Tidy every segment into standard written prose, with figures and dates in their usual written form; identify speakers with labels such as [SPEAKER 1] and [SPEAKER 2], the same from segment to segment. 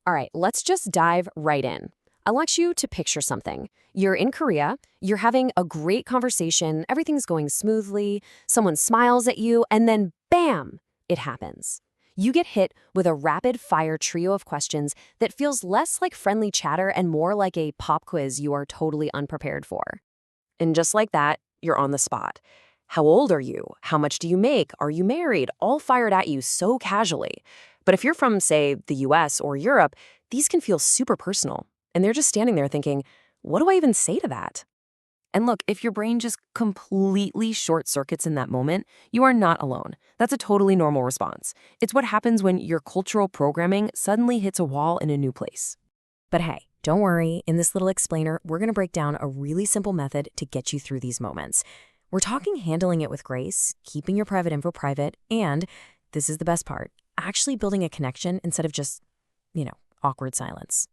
[SPEAKER 1] All right, let's just dive right in. I want you to picture something. You're in Korea, you're having a great conversation, everything's going smoothly, someone smiles at you, and then bam, it happens. You get hit with a rapid-fire trio of questions that feels less like friendly chatter and more like a pop quiz you are totally unprepared for. And just like that, you're on the spot. How old are you? How much do you make? Are you married? All fired at you so casually. But if you're from, say, the US or Europe, these can feel super personal. And they're just standing there thinking, what do I even say to that? And look, if your brain just completely short circuits in that moment, you are not alone. That's a totally normal response. It's what happens when your cultural programming suddenly hits a wall in a new place. But hey, don't worry. In this little explainer, we're going to break down a really simple method to get you through these moments. We're talking handling it with grace, keeping your private info private, and, this is the best part, actually building a connection instead of just, awkward silence.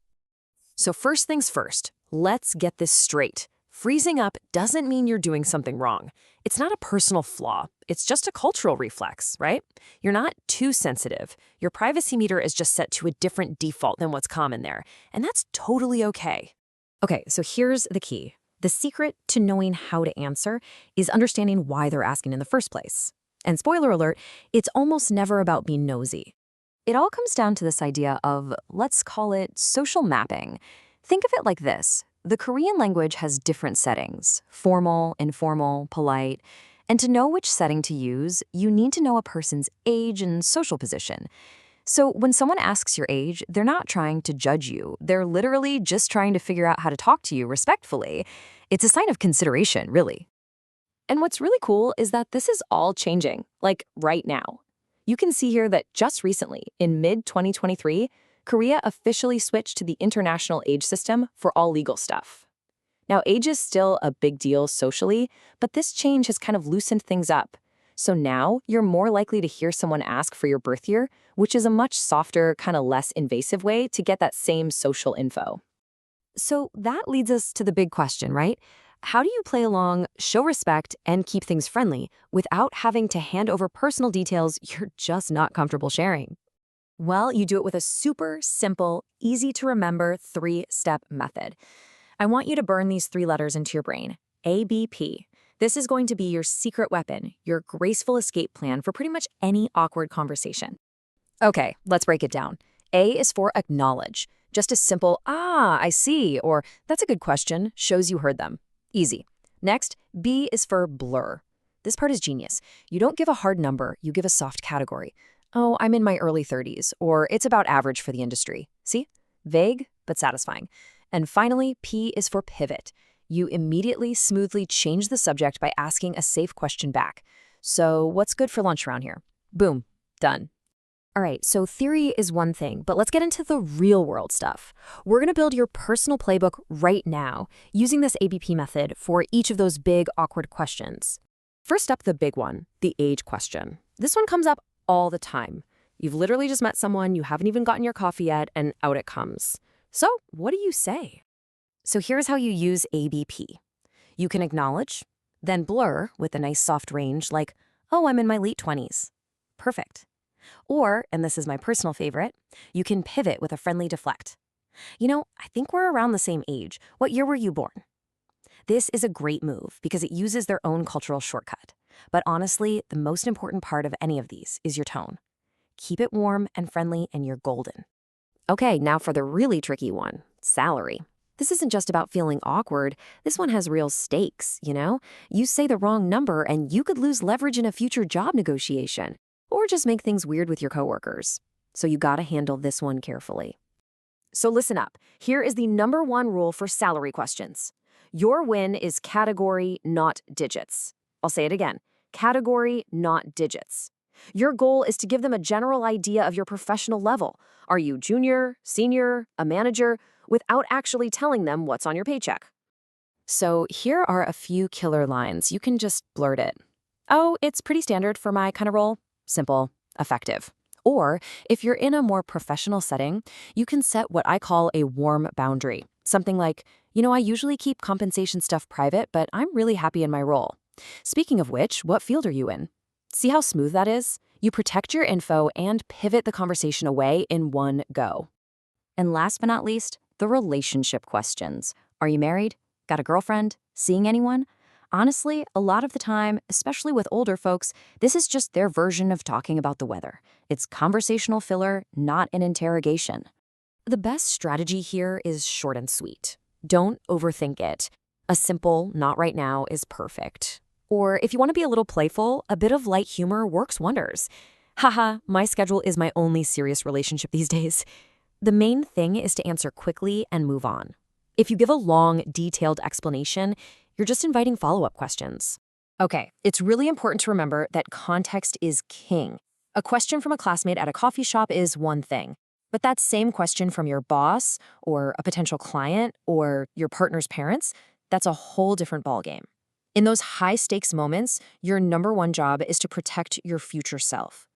[SPEAKER 1] So first things first, let's get this straight. Freezing up doesn't mean you're doing something wrong. It's not a personal flaw. It's just a cultural reflex, right? You're not too sensitive. Your privacy meter is just set to a different default than what's common there, and that's totally okay. Okay, so here's the key. The secret to knowing how to answer is understanding why they're asking in the first place. And spoiler alert, it's almost never about being nosy. It all comes down to this idea of, let's call it social mapping. Think of it like this. The Korean language has different settings, formal, informal, polite. And to know which setting to use, you need to know a person's age and social position. So when someone asks your age, they're not trying to judge you. They're literally just trying to figure out how to talk to you respectfully. It's a sign of consideration, really. And what's really cool is that this is all changing, like right now. You can see here that just recently, in mid-2023, Korea officially switched to the international age system for all legal stuff. Now, age is still a big deal socially, but this change has kind of loosened things up. So now you're more likely to hear someone ask for your birth year, which is a much softer, kind of less invasive way to get that same social info. So that leads us to the big question, right? How do you play along, show respect, and keep things friendly without having to hand over personal details you're just not comfortable sharing? Well, you do it with a super simple, easy to remember 3-step method. I want you to burn these 3 letters into your brain. ABP. This is going to be your secret weapon, your graceful escape plan for pretty much any awkward conversation. Okay, let's break it down. A is for acknowledge. Just a simple, I see, or that's a good question, shows you heard them. Easy. Next, B is for blur. This part is genius. You don't give a hard number, you give a soft category. Oh, I'm in my early 30s, or it's about average for the industry. See? Vague, but satisfying. And finally, P is for pivot. You immediately, smoothly change the subject by asking a safe question back. So, what's good for lunch around here? Boom. Done. All right, so theory is one thing, but let's get into the real world stuff. We're going to build your personal playbook right now, using this ABP method for each of those big, awkward questions. First up, the big one, the age question. This one comes up all the time. You've literally just met someone, you haven't even gotten your coffee yet, and out it comes. So, what do you say? So here's how you use ABP. You can acknowledge, then blur with a nice soft range like, oh, I'm in my late 20s. Perfect. Or, and this is my personal favorite, you can pivot with a friendly deflect. I think we're around the same age. What year were you born? This is a great move because it uses their own cultural shortcut. But honestly, the most important part of any of these is your tone. Keep it warm and friendly and you're golden. Okay, now for the really tricky one, salary. This isn't just about feeling awkward. This one has real stakes, You say the wrong number and you could lose leverage in a future job negotiation or just make things weird with your coworkers. So you gotta handle this one carefully. So listen up. Here is the #1 rule for salary questions. Your win is category, not digits. I'll say it again. Category, not digits. Your goal is to give them a general idea of your professional level. Are you junior, senior, a manager, without actually telling them what's on your paycheck? So here are a few killer lines. You can just blurt it. Oh, it's pretty standard for my kind of role. Simple, effective. Or if you're in a more professional setting, you can set what I call a warm boundary. Something like, I usually keep compensation stuff private, but I'm really happy in my role. Speaking of which, what field are you in? See how smooth that is? You protect your info and pivot the conversation away in one go.
[SPEAKER 2] And last but not least, the relationship questions. Are you married? Got a girlfriend? Seeing anyone? Honestly, a lot of the time, especially with older folks, this is just their version of talking about the weather. It's conversational filler, not an interrogation.
[SPEAKER 1] The best strategy here is short and sweet. Don't overthink it. A simple, not right now, is perfect. Or if you want to be a little playful, a bit of light humor works wonders. Haha, my schedule is my only serious relationship these days. The main thing is to answer quickly and move on. If you give a long, detailed explanation, you're just inviting follow-up questions. Okay, it's really important to remember that context is king. A question from a classmate at a coffee shop is one thing, but that same question from your boss or a potential client or your partner's parents, that's a whole different ballgame. In those high-stakes moments, your number one job is to protect your future self.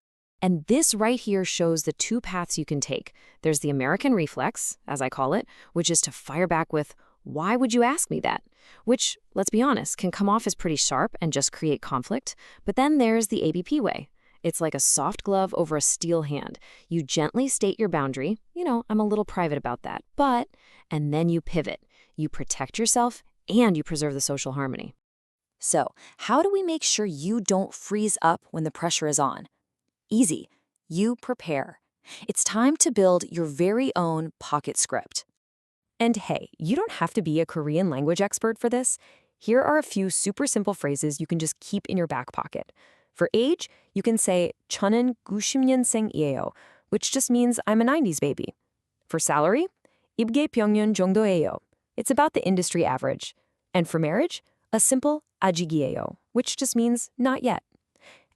[SPEAKER 1] And this right here shows the two paths you can take. There's the American reflex, as I call it, which is to fire back with, "Why would you ask me that?" Which, let's be honest, can come off as pretty sharp and just create conflict. But then there's the ABP way. It's like a soft glove over a steel hand. You gently state your boundary. I'm a little private about that. And then you pivot. You protect yourself and you preserve the social harmony.
[SPEAKER 2] So, how do we make sure you don't freeze up when the pressure is on? Easy. You prepare. It's time to build your very own pocket script.
[SPEAKER 1] And hey, you don't have to be a Korean language expert for this. Here are a few super simple phrases you can just keep in your back pocket. For age, you can say 저는 90년생이에요, which just means I'm a 90s baby. For salary, 입계 평균 정도예요. It's about the industry average. And for marriage, a simple 아직이에요, which just means not yet.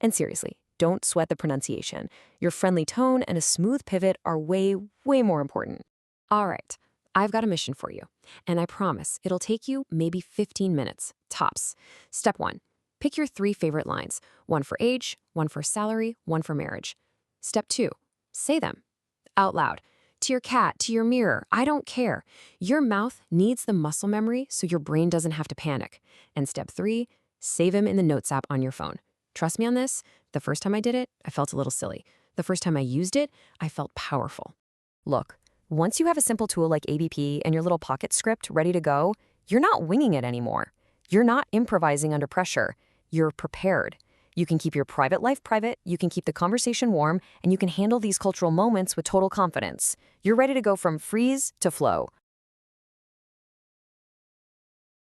[SPEAKER 1] And seriously, don't sweat the pronunciation. Your friendly tone and a smooth pivot are way, way more important. All right, I've got a mission for you, and I promise it'll take you maybe 15 minutes, tops. Step 1, pick your 3 favorite lines, one for age, one for salary, one for marriage. Step 2, say them out loud. To your cat, to your mirror, I don't care. Your mouth needs the muscle memory so your brain doesn't have to panic. And step 3, save them in the Notes app on your phone. Trust me on this, the first time I did it, I felt a little silly. The first time I used it, I felt powerful. Look, once you have a simple tool like ABP and your little pocket script ready to go, you're not winging it anymore. You're not improvising under pressure. You're prepared. You can keep your private life private, you can keep the conversation warm, and you can handle these cultural moments with total confidence. You're ready to go from freeze to flow.